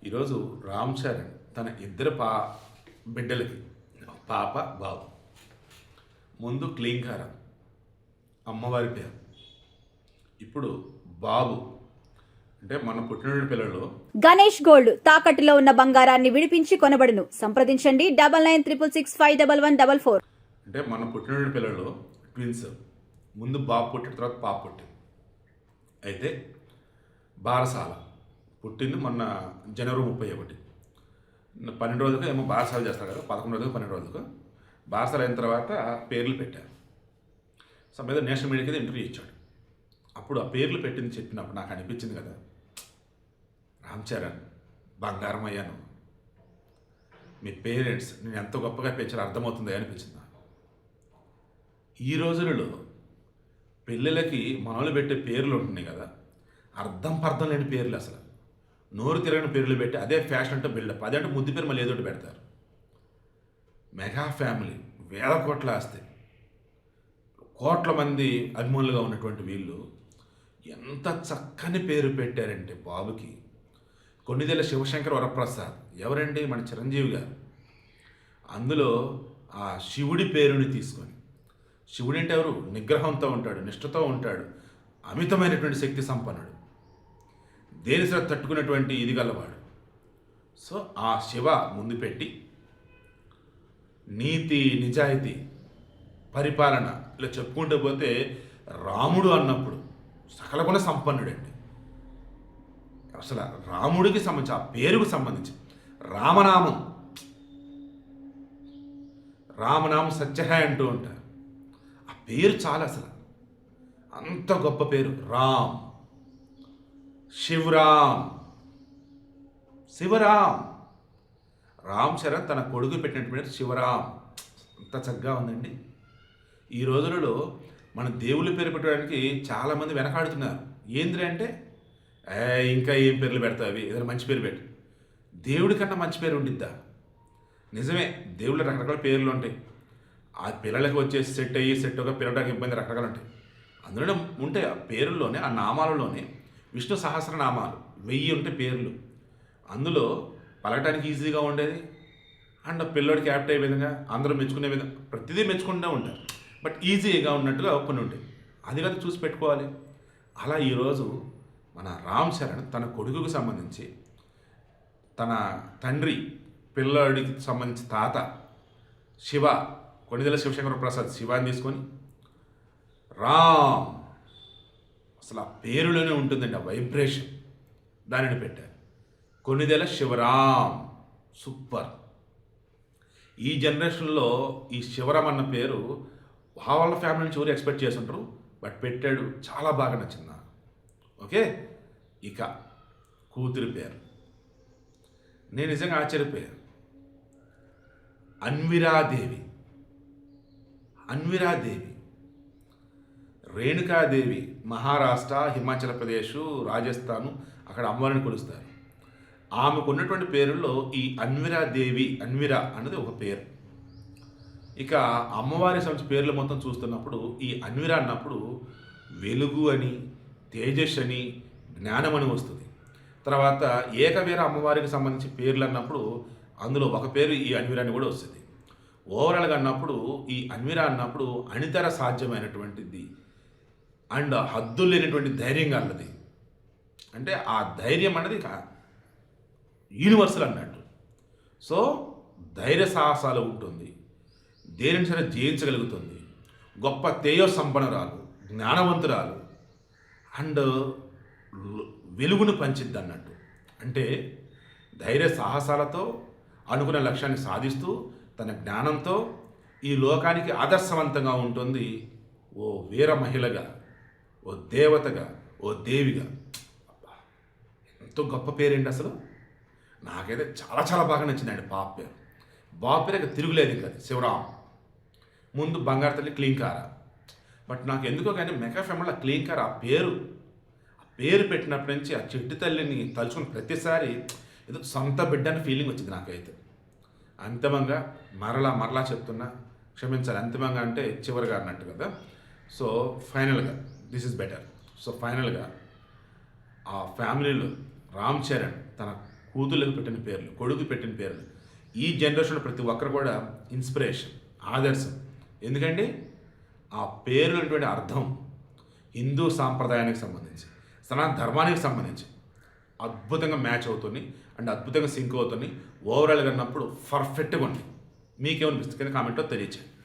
ఈరోజు రామ్ చరణ్ తన ఇద్దరు బిడ్డలకి పాప బాబు ముందు క్లీంకార అమ్మవారి పేరు, ఇప్పుడు బాబు అంటే మన పుట్టిన పిల్లలు. గణేష్ గోల్డ్ తాకట్టులో ఉన్న బంగారాన్ని విడిపించి కొనబడును. సంప్రదించండి 9966611144. అంటే మన పుట్టిన పిల్లలు ట్విన్స్. ముందు బాబు పుట్టిన తర్వాత పాప పుట్టింది. అయితే బారసాల పుట్టింది మొన్న జనవరి 31. 12 రోజులకు ఏమో బారసాల చేస్తారు కదా, 11 రోజులకు 12 రోజులకు బారసాల అయిన తర్వాత పేర్లు పెట్టారు. సో మీద నేషనల్ మీడియాకి ఇంటర్వ్యూ ఇచ్చాడు. అప్పుడు ఆ పేర్లు పెట్టింది చెప్పినప్పుడు నాకు అనిపించింది కదా, రామ్ చరణ్ బంగారం అయ్యాను, మీ పేరెంట్స్ నేను ఎంత గొప్పగా పెంచారో అర్థమవుతుంది అనిపించింది నాకు. ఈ రోజులలో పిల్లలకి మనలు పెట్టే పేర్లు ఉంటున్నాయి కదా, అర్థం పర్థం లేని పేర్లు, అసలు నోరు తిరగని పేర్లు పెట్టి అదే ఫ్యాషన్ అంటే బిల్డప్, అదే అంటే ముద్దు పేరు మళ్ళీ ఏదోటి పెడతారు. మెగా ఫ్యామిలీ, వేల కోట్ల ఆస్తి, కోట్ల మంది అభిమానులుగా ఉన్నటువంటి వీళ్ళు ఎంత చక్కని పేరు పెట్టారంటే బాబుకి. కొన్నిదేళ్ళ శివశంకర్ వరప్రసాద్ ఎవరండి, మన చిరంజీవి గారు. అందులో ఆ శివుడి పేరుని తీసుకొని, శివుడు అంటే ఎవరు, నిగ్రహంతో ఉంటాడు, నిష్ఠతో ఉంటాడు, అమితమైనటువంటి శక్తి సంపన్నుడు, దేని సరే తట్టుకున్నటువంటి ఇది గలవాడు. సో ఆ శివ ముందు పెట్టి నీతి నిజాయితీ పరిపాలన ఇలా చెప్పుకుంటూ పోతే రాముడు అన్నప్పుడు సకల గుణ సంపన్నుడండి. అసలు రాముడికి సంబంధించి ఆ పేరుకు సంబంధించి రామనామం సత్యహ అంటూ ఉంటారు. ఆ పేరు చాలా అసలు అంత గొప్ప పేరు. రామ్, శివరామ్, రామ్ చరణ్ తన కొడుకు పెట్టినటువంటి శివరామ్ అంత చక్కగా ఉందండి. ఈ రోజులలో మన దేవుళ్ళ పేరు పెట్టడానికి చాలామంది వెనకాడుతున్నారు. ఏంద్రి అంటే ఇంకా ఏం పేర్లు పెడతావి, ఏదైనా మంచి పేరు పెట్టు. దేవుడి కన్నా మంచి పేరు ఉండిద్దా? నిజమే, దేవుళ్ళు రకరకాల పేర్లు ఉంటాయి. ఆ పిల్లలకి వచ్చేసి సెట్ ఒక పిల్లడానికి ఇబ్బంది రకరకాలు ఉంటాయి. అందులోనే ఉంటాయి ఆ పేరుల్లోనే, ఆ నామాలలోనే విష్ణు సహస్రనామాలు 1000 ఉంటే పేర్లు. అందులో పలకటానికి ఈజీగా ఉండేది అండ్ పిల్లోడికి యాప్ట్ అయ్యే విధంగా, అందరూ మెచ్చుకునే విధంగా, ప్రతిదీ మెచ్చుకుంటూ ఉంటారు. బట్ ఈజీగా ఉన్నట్టుగా కొన్ని ఉంటాయి. అది కదా చూసి పెట్టుకోవాలి. అలా ఈరోజు మన రామ్ చరణ్ తన కొడుకుకు సంబంధించి తన తండ్రి పిల్లాడికి సంబంధించి తాత శివ, కొన్నిదేళ్ళ శివశంకర ప్రసాద్ శివాని తీసుకొని రామ్, అసలు ఆ పేరులోనే ఉంటుందండి ఆ వైబ్రేషన్, దానిని పెట్టారు. కొన్నిదేళ్ళ శివరామ్, సూపర్. ఈ జనరేషన్లో ఈ శివరామ్ అన్న పేరు వాళ్ళ ఫ్యామిలీ నుంచి ఎవరు ఎక్స్పెక్ట్ చేసి ఉంటారు, బట్ పెట్టాడు, చాలా బాగా నచ్చింది నాకు. ఓకే, ఇక కూతురి పేరు నేను నిజంగా ఆశ్చర్యపోయాను. అన్విరాదేవి, రేణుకాదేవి మహారాష్ట్ర, హిమాచల్ ప్రదేశ్, రాజస్థాను అక్కడ అమ్మవారిని కొలుస్తారు. ఆమెకు ఉన్నటువంటి పేరుల్లో ఈ అన్విరాదేవి, అన్విరా అన్నది ఒక పేరు. ఇక అమ్మవారి సంబంధించిన పేర్లు మొత్తం చూస్తున్నప్పుడు ఈ అన్విరా అన్నప్పుడు వెలుగు అని, తేజస్ అని, జ్ఞానం అని వస్తుంది. తర్వాత ఏకవీర అమ్మవారికి సంబంధించి పేర్లు అన్నప్పుడు అందులో ఒక పేరు ఈ అన్విరా అని కూడా వస్తుంది. ఓవరాల్గా అన్నప్పుడు ఈ అన్విరా అన్నప్పుడు అనితర సాధ్యమైనటువంటిది అండ్ హద్దులు లేనటువంటి ధైర్యంగా అన్నది. అంటే ఆ ధైర్యం అన్నది యూనివర్సల్ అన్నట్టు. సో ధైర్య సాహసాలు ఉంటుంది, దేనిని సరే జయించగలుగుతుంది, గొప్ప తేజో సంపన్నురాలు, జ్ఞానవంతురాలు అండ్ వెలుగును పంచిద్ది అన్నట్టు. అంటే ధైర్య సాహసాలతో అనుకున్న లక్ష్యాన్ని సాధిస్తూ తన జ్ఞానంతో ఈ లోకానికి ఆదర్శవంతంగా ఉంటుంది. ఓ వీర మహిళగా, ఓ దేవతగా, ఓ దేవిగా. ఎంతో గొప్ప పేరేంటి అసలు. నాకైతే చాలా చాలా బాగా నచ్చిందండి పాప పేరు. బాబు పేరు ఇక తిరుగులేదు ఇంకా, శివరామ్. ముందు బంగారు తల్లి క్లీంకార. బట్ నాకు ఎందుకో కానీ మెగా ఫ్యామిలీలో క్లీంకార ఆ పేరు పెట్టినప్పటి నుంచి ఆ చెట్టు తల్లిని తలుచుకున్న ప్రతిసారి ఏదో సొంత బిడ్డ అని ఫీలింగ్ వచ్చింది నాకైతే. అంతిమంగా మరలా చెప్తున్నా, క్షమించాలి, అంతిమంగా అంటే చివరిగా అన్నట్టు కదా. సో ఫైనల్గా దిస్ ఇస్ బెటర్. సో ఫైనల్గా ఆ ఫ్యామిలీలో రామ్ చరణ్ తన కూతుళ్ళకి పెట్టిన పేర్లు, కొడుకు పెట్టిన పేర్లు. ఈ జనరేషన్లో ప్రతి ఒక్కరు కూడా ఇన్స్పిరేషన్, ఆదర్శం. ఎందుకండి ఆ పేరులటువంటి అర్థం హిందూ సాంప్రదాయానికి సంబంధించి, సనాతన ధర్మానికి సంబంధించి అద్భుతంగా మ్యాచ్ అవుతుంది అండ్ అద్భుతంగా సింక్ అవుతుంది. ఓవరాల్గా అన్నప్పుడు పర్ఫెక్ట్గా ఉంది. మీకేమనిపిస్తుంది కానీ కామెంట్లో తెలియచేయండి.